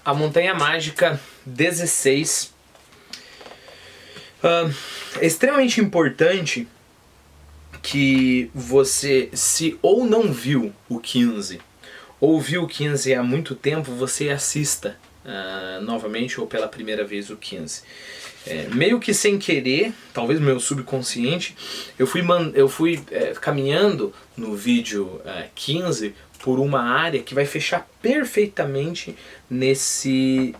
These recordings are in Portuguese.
A Montanha Mágica 16. É extremamente importante que você, se ou não viu o 15, ou viu o 15 há muito tempo, você assista novamente ou pela primeira vez o 15. Meio que sem querer, talvez no meu subconsciente, eu fui caminhando no vídeo 15 por uma área que vai fechar perfeitamente nesse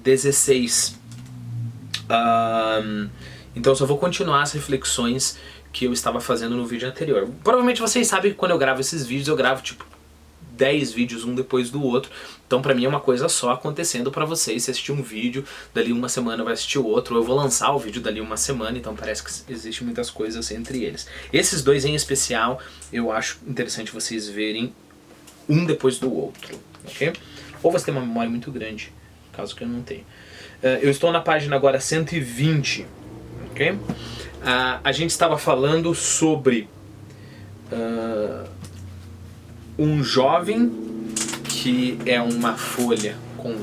16. Então eu só vou continuar as reflexões que eu estava fazendo no vídeo anterior. Provavelmente vocês sabem que quando eu gravo esses vídeos, eu gravo tipo 10 vídeos um depois do outro. Então pra mim é uma coisa só acontecendo pra vocês. Se assistir um vídeo, dali uma semana vai assistir o outro. Eu vou lançar o vídeo dali uma semana, então parece que existe muitas coisas entre eles. Esses dois em especial, eu acho interessante vocês verem um depois do outro, ok? Ou você tem uma memória muito grande, caso que eu não tenha. Eu estou na página agora 120, ok? A gente estava falando sobre um jovem que é uma folha com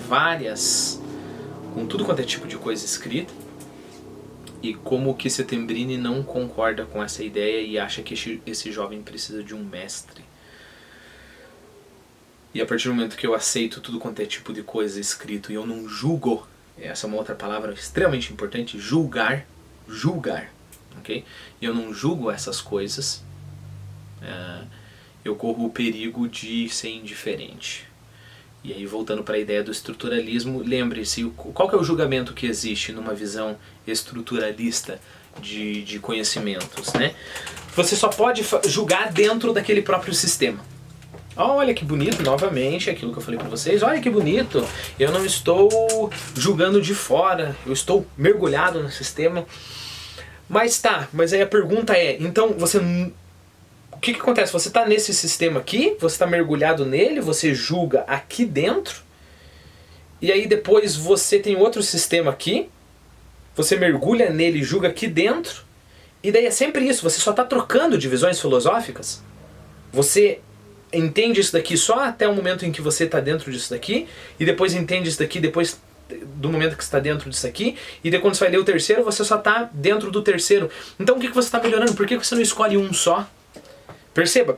com tudo quanto é tipo de coisa escrita, e como que Settembrini não concorda com essa ideia e acha que esse jovem precisa de um mestre. E a partir do momento que eu aceito tudo quanto é tipo de coisa escrito e eu não julgo, essa é uma outra palavra extremamente importante, julgar, ok? E eu não julgo essas coisas, eu corro o perigo de ser indiferente. E aí, voltando para a ideia do estruturalismo, lembre-se, qual que é o julgamento que existe numa visão estruturalista de conhecimentos, né? Você só pode julgar dentro daquele próprio sistema. Olha que bonito, novamente, aquilo que eu falei para vocês. Olha que bonito, eu não estou julgando de fora, eu estou mergulhado no sistema. Mas aí a pergunta é, então o que acontece? Você está nesse sistema aqui, você está mergulhado nele, você julga aqui dentro, e aí depois você tem outro sistema aqui, você mergulha nele e julga aqui dentro, e daí é sempre isso, você só está trocando divisões filosóficas. Você entende isso daqui só até o momento em que você está dentro disso daqui, e depois entende isso daqui depois do momento que você está dentro disso aqui, e daí quando você vai ler o terceiro, você só está dentro do terceiro. Então o que você está melhorando? Por que você não escolhe um só? Perceba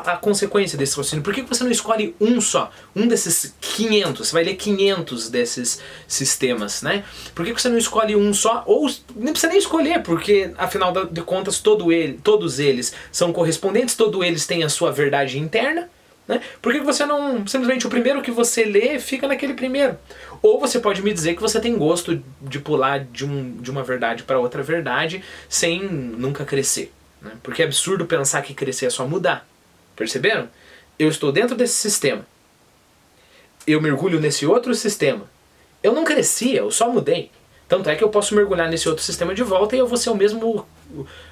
a consequência desse raciocínio. Por que você não escolhe um só? Um desses 500, você vai ler 500 desses sistemas, né? Por que você não escolhe um só? Ou não precisa nem escolher, porque afinal de contas todos eles são correspondentes, todos eles têm a sua verdade interna, né? Por que você não, simplesmente o primeiro que você lê fica naquele primeiro? Ou você pode me dizer que você tem gosto de pular de uma verdade para outra verdade sem nunca crescer. Porque é absurdo pensar que crescer é só mudar. Perceberam? Eu estou dentro desse sistema. Eu mergulho nesse outro sistema. Eu não cresci, eu só mudei. Tanto é que eu posso mergulhar nesse outro sistema de volta e eu vou ser o mesmo.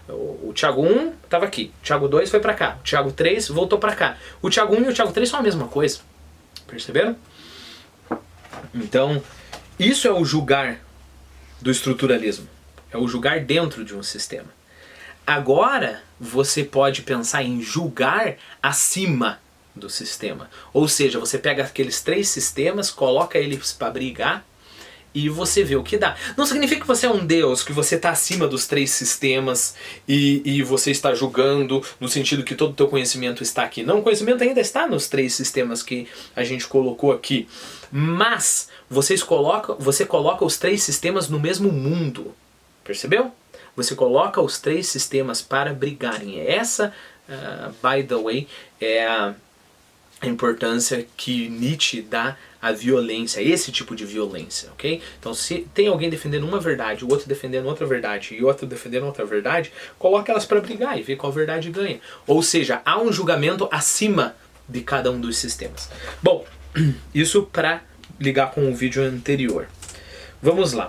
O Thiago 1 estava aqui, o Thiago 2 foi para cá, o Thiago 3 voltou para cá. O Thiago 1 e o Thiago 3 são a mesma coisa. Perceberam? Então, isso é o julgar do estruturalismo. É o julgar dentro de um sistema. Agora, você pode pensar em julgar acima do sistema. Ou seja, você pega aqueles 3 sistemas, coloca eles para brigar e você vê o que dá. Não significa que você é um deus, que você está acima dos 3 sistemas e você está julgando no sentido que todo o teu conhecimento está aqui. Não, o conhecimento ainda está nos 3 sistemas que a gente colocou aqui. Mas você coloca os 3 sistemas no mesmo mundo. Percebeu? Você coloca os 3 sistemas para brigarem. Essa, by the way, é a importância que Nietzsche dá à violência, esse tipo de violência, ok? Então, se tem alguém defendendo uma verdade, o outro defendendo outra verdade e o outro defendendo outra verdade, coloca elas para brigar e vê qual verdade ganha. Ou seja, há um julgamento acima de cada um dos sistemas. Bom, isso para ligar com o vídeo anterior. Vamos lá.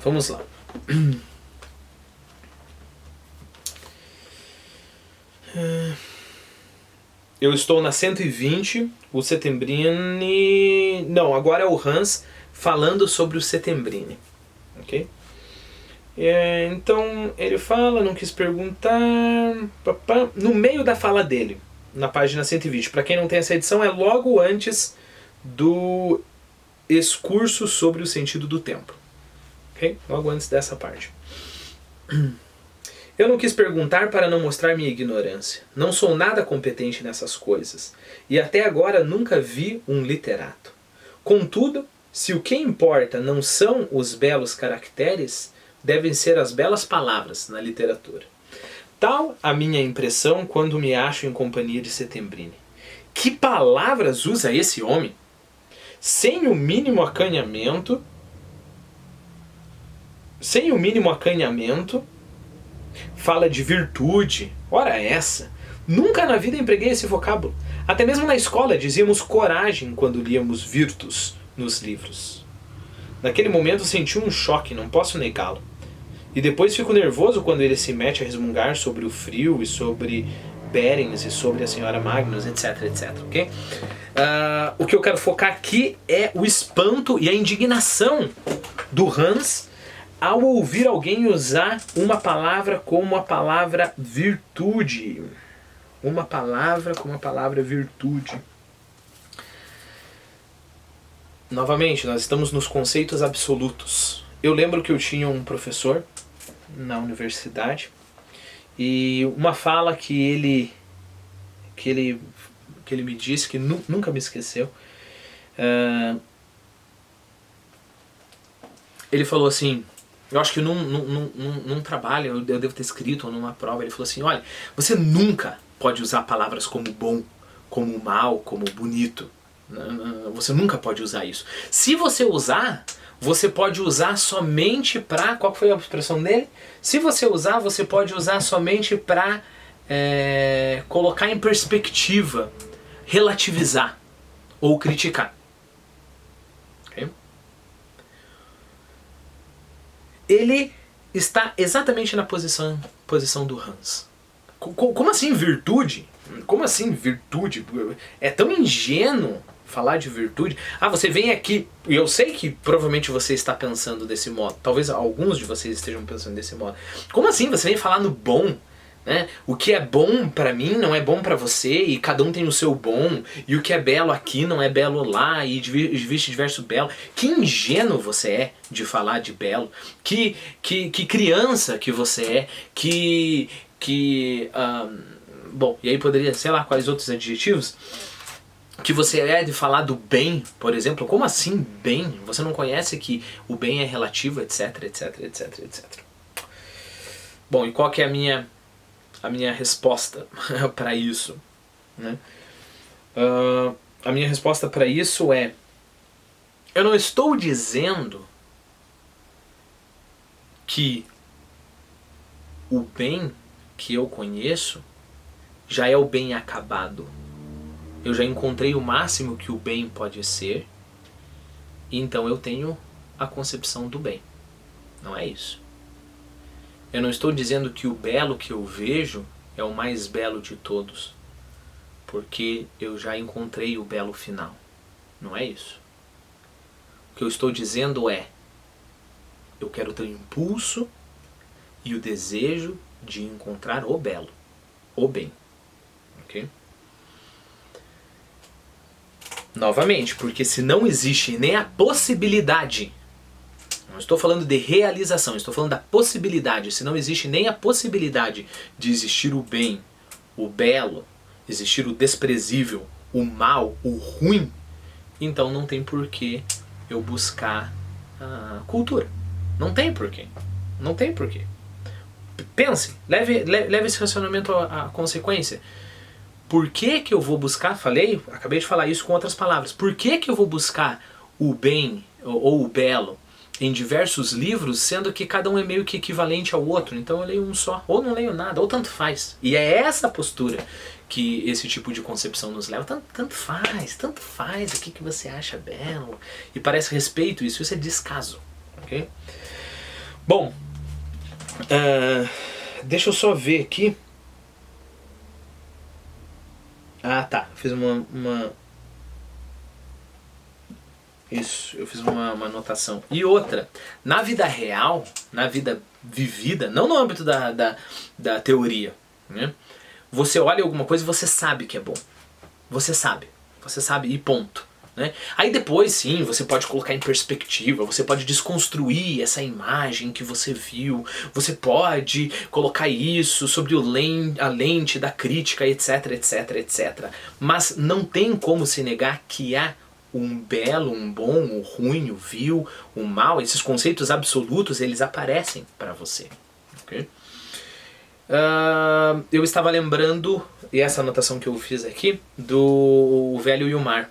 Eu estou na 120, o Settembrini... Não, agora é o Hans falando sobre o Settembrini, ok? Então ele fala, não quis perguntar... No meio da fala dele, na página 120, para quem não tem essa edição, é logo antes do excurso sobre o sentido do tempo. Ok? Logo antes dessa parte. Eu não quis perguntar para não mostrar minha ignorância. Não sou nada competente nessas coisas. E até agora nunca vi um literato. Contudo, se o que importa não são os belos caracteres, devem ser as belas palavras na literatura. Tal a minha impressão quando me acho em companhia de Settembrini. Que palavras usa esse homem? Sem o mínimo acanhamento, fala de virtude. Ora essa! Nunca na vida empreguei esse vocábulo. Até mesmo na escola dizíamos coragem quando líamos virtus nos livros. Naquele momento senti um choque, não posso negá-lo. E depois fico nervoso quando ele se mete a resmungar sobre o frio e sobre Berens e sobre a senhora Magnus, etc, etc, ok? O que eu quero focar aqui é o espanto e a indignação do Hans ao ouvir alguém usar uma palavra como a palavra virtude. Uma palavra como a palavra virtude. Novamente, nós estamos nos conceitos absolutos. Eu lembro que eu tinha um professor na universidade e uma fala que ele me disse, que nunca me esqueceu. Ele falou assim, eu acho que num trabalho, eu devo ter escrito, ou numa prova, ele falou assim, olha, você nunca pode usar palavras como bom, como mal, como bonito. Você nunca pode usar isso. Se você usar, você pode usar somente para... Qual foi a expressão dele? Se você usar, você pode usar somente para colocar em perspectiva, relativizar ou criticar. Okay? Ele está exatamente na posição do Hans. Como assim virtude? Como assim virtude? É tão ingênuo falar de virtude. Você vem aqui, e eu sei que provavelmente você está pensando desse modo, talvez alguns de vocês estejam pensando desse modo. Como assim você vem falar no bom? Né? O que é bom pra mim não é bom pra você, e cada um tem o seu bom, e o que é belo aqui não é belo lá, e existe diverso belo. Que ingênuo você é de falar de belo, que criança que você é, bom, e aí poderia, sei lá, quais outros adjetivos que você é de falar do bem, por exemplo. Como assim bem? Você não conhece que o bem é relativo, etc, etc, etc, etc. Bom, e qual que é a minha resposta para isso? Né? A minha resposta para isso é: eu não estou dizendo que o bem que eu conheço já é o bem acabado. Eu já encontrei o máximo que o bem pode ser, então eu tenho a concepção do bem. Não é isso. Eu não estou dizendo que o belo que eu vejo é o mais belo de todos, porque eu já encontrei o belo final. Não é isso. O que eu estou dizendo é: eu quero ter o impulso e o desejo de encontrar o belo, o bem. Ok? Novamente, porque se não existe nem a possibilidade, não estou falando de realização, estou falando da possibilidade, se não existe nem a possibilidade de existir o bem, o belo, existir o desprezível, o mal, o ruim, então não tem porquê eu buscar a cultura. Não tem porquê. Não tem porquê. Pense, leve esse racionamento à consequência. Por que eu vou buscar, acabei de falar isso com outras palavras, por que eu vou buscar o bem ou o belo em diversos livros, sendo que cada um é meio que equivalente ao outro? Então eu leio um só, ou não leio nada, ou tanto faz. E é essa postura que esse tipo de concepção nos leva. Tanto faz, o que você acha belo? E parece respeito, isso é descaso. Okay? Bom, deixa eu só ver aqui. Tá, fiz Isso, eu fiz uma anotação. E outra, na vida real, na vida vivida, não no âmbito da teoria, né? Você olha alguma coisa e você sabe que é bom. Você sabe e ponto. né? Aí depois sim, você pode colocar em perspectiva, você pode desconstruir essa imagem que você viu, você pode colocar isso sobre a lente da crítica, etc, etc, etc. Mas não tem como se negar que há um belo, um bom, o ruim, o vil, o mal, esses conceitos absolutos, eles aparecem para você. Okay? Eu estava lembrando, e essa anotação que eu fiz aqui, do O Velho e o Mar,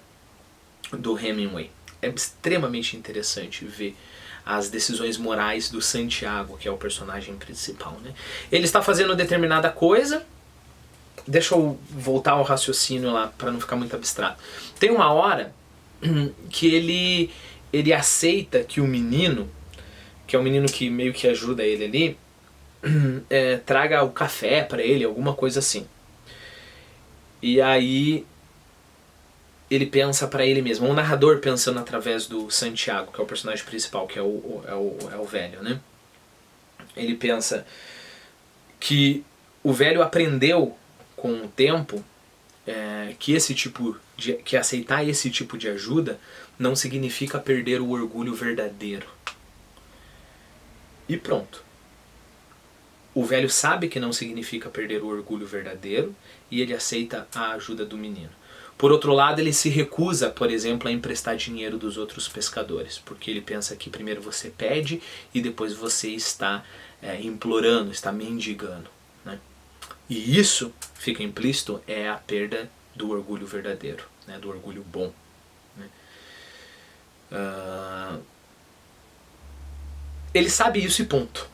do Hemingway. É extremamente interessante ver as decisões morais do Santiago, que é o personagem principal, né? Ele está fazendo determinada coisa. Deixa eu voltar ao raciocínio lá, para não ficar muito abstrato. Tem uma hora que ele aceita que o menino, que é o menino que meio que ajuda ele ali, traga o café para ele, alguma coisa assim. E aí ele pensa para ele mesmo, um narrador pensando através do Santiago, que é o personagem principal, que é o velho, né? Ele pensa que o velho aprendeu com o tempo que aceitar esse tipo de ajuda não significa perder o orgulho verdadeiro. E pronto. O velho sabe que não significa perder o orgulho verdadeiro e ele aceita a ajuda do menino. Por outro lado, ele se recusa, por exemplo, a emprestar dinheiro dos outros pescadores, porque ele pensa que primeiro você pede e depois você está implorando, está mendigando, né? E isso, fica implícito, é a perda do orgulho verdadeiro, né? Do orgulho bom, né? Ele sabe isso e ponto.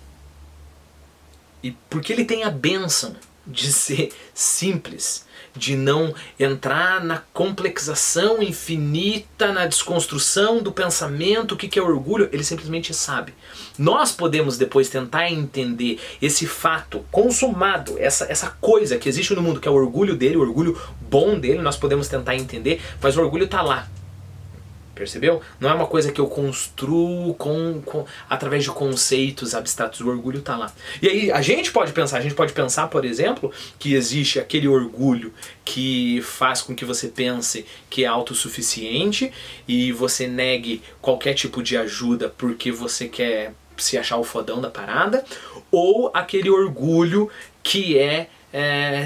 E porque ele tem a bênção de ser simples, de não entrar na complexização infinita, na desconstrução do pensamento, o que é orgulho, ele simplesmente sabe. Nós podemos depois tentar entender esse fato consumado, essa coisa que existe no mundo, que é o orgulho dele, o orgulho bom dele, nós podemos tentar entender, mas o orgulho está lá. Percebeu? Não é uma coisa que eu construo através de conceitos abstratos. O orgulho está lá. E aí a gente pode pensar, por exemplo, que existe aquele orgulho que faz com que você pense que é autossuficiente e você negue qualquer tipo de ajuda porque você quer se achar o fodão da parada, ou aquele orgulho que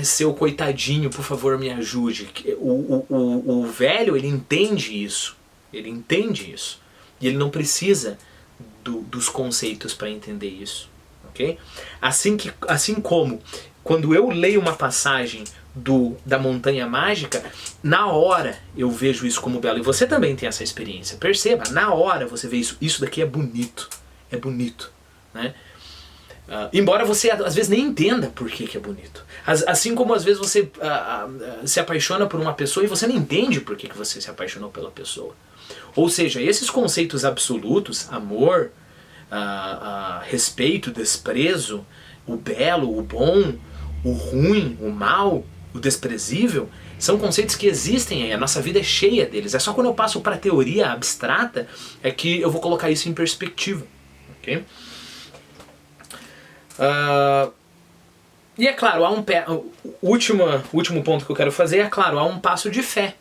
seu coitadinho, por favor me ajude. O velho, ele entende isso. Ele entende isso. E ele não precisa dos conceitos para entender isso. Okay? Assim como quando eu leio uma passagem da Montanha Mágica, na hora eu vejo isso como belo. E você também tem essa experiência. Perceba, na hora você vê isso. Isso daqui é bonito. É bonito. Né? Embora você às vezes nem entenda por que é bonito. Assim como às vezes você se apaixona por uma pessoa e você não entende por que você se apaixonou pela pessoa. Ou seja, esses conceitos absolutos, amor, respeito, desprezo, o belo, o bom, o ruim, o mal, o desprezível, são conceitos que existem aí, a nossa vida é cheia deles. É só quando eu passo para a teoria abstrata é que eu vou colocar isso em perspectiva. Okay? E é claro, o último ponto que eu quero fazer é claro, há um passo de fé.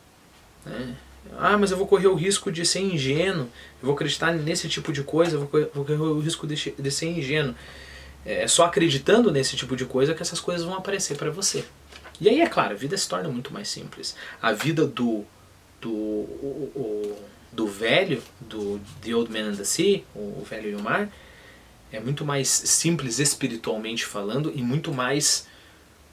Né? Mas eu vou correr o risco de ser ingênuo, eu vou acreditar nesse tipo de coisa, eu vou correr o risco de ser ingênuo. É só acreditando nesse tipo de coisa que essas coisas vão aparecer para você. E aí, é claro, a vida se torna muito mais simples. A vida do velho, do The Old Man and the Sea, o Velho e o Mar, é muito mais simples espiritualmente falando e muito mais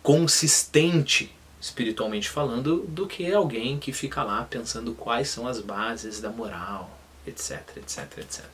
consistente espiritualmente falando do que alguém que fica lá pensando quais são as bases da moral, etc, etc, etc.